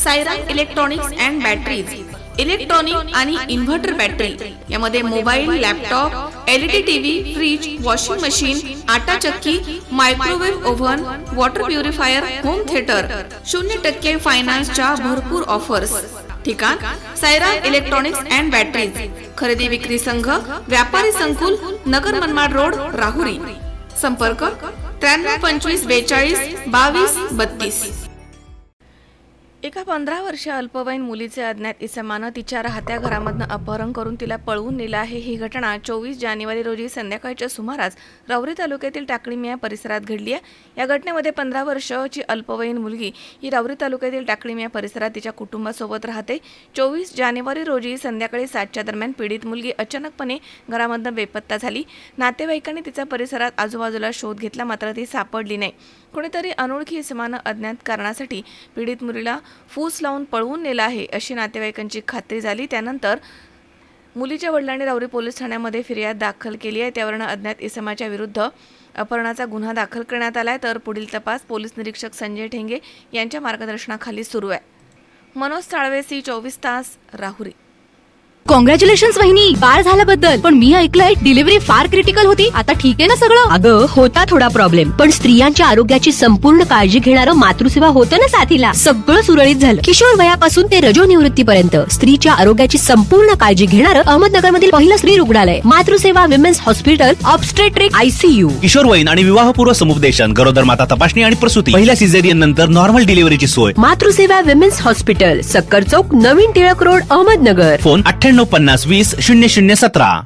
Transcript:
Siren electronics and batteries, electronic आणि inverter battery यामध्ये mobile, laptop, LED TV, fridge, washing machine, आटा चक्की, microwave oven, water purifier, home theatre, 0% फायनान्सच्या भरपूर offers. ठिकाण सायरन इलेक्ट्रॉनिक्स अँड बॅटरीज, खरेदी विक्री संघ, व्यापारी संकुल, नगर मनमाड रोड, राहुरी. संपर्क 93 25 42 22 32. एका 15 वर्षीय अल्पवयीन मुलीचे अज्ञात इसमानं तिच्या राहत्या घरामधनं अपहरण करून तिला पळवून नेलं आहे. ही घटना 24 जानेवारी रोजी संध्याकाळच्या सुमारास राहुरी तालुक्यातील टाकळीमिया परिसरात घडली आहे. या घटनेमध्ये 15 वर्षाची अल्पवयीन मुलगी ही राहुरी तालुक्यातील टाकळीमिया परिसरात तिच्या कुटुंबासोबत राहते. 24 जानेवारी रोजी संध्याकाळी 7च्या दरम्यान पीडित मुलगी अचानकपणे घरामधनं बेपत्ता झाली. नातेवाईकांनी तिचा परिसरात आजूबाजूला शोध घेतला, मात्र ती सापडली नाही. कोणीतरी अनोळखी इसमानं अज्ञात कारणासाठी पीडित मुलीला फूस लावून पळवून नेला आहे अशी नातेवाईकांची खात्री झाली. त्यानंतर मुलीच्या वडिलांनी राहुरी पोलीस ठाण्यामध्ये फिर्याद दाखल केली आहे. त्यावरून अज्ञात इसमाच्या विरुद्ध अपहरणाचा गुन्हा दाखल करण्यात आला आहे. तर पुढील तपास पोलीस निरीक्षक संजय ठेंगे यांच्या मार्गदर्शनाखाली सुरू आहे. मनोज साळवे, C24 तास, राहुरी. कॉंग्रॅच्युलेशन्स वहिनी, बाळ झाल्याबद्दल. पण मी ऐकलंय डिलिव्हरी फार क्रिटिकल होती. आता ठीक आहे ना सगळं? अगं होता थोडा प्रॉब्लेम, पण स्त्रियांच्या आरोग्याची संपूर्ण काळजी घेणारं मातृसेवा होतं ना साथीला. सगळं सुरळीत झालं. किशोर वयापासून ते रजोनिवृत्तीपर्यंत स्त्रीच्या आरोग्याची संपूर्ण काळजी घेणारं अहमदनगर मधील पहिलं स्त्री रुग्णालय Matruseva women's hospital, obstetric, ICU. किशोरवयीन आणि विवाहपूर्व समुपदेशन, गरोदर माता तपासणी आणि प्रसूती, पहिल्या सिझेरियन नंतर नॉर्मल डिलिव्हरीची सोय. मातृसेवा विमेन्स हॉस्पिटल, सक्कर चौक, नवीन टिळक रोड, अहमदनगर. फोन 98 50 20 0017.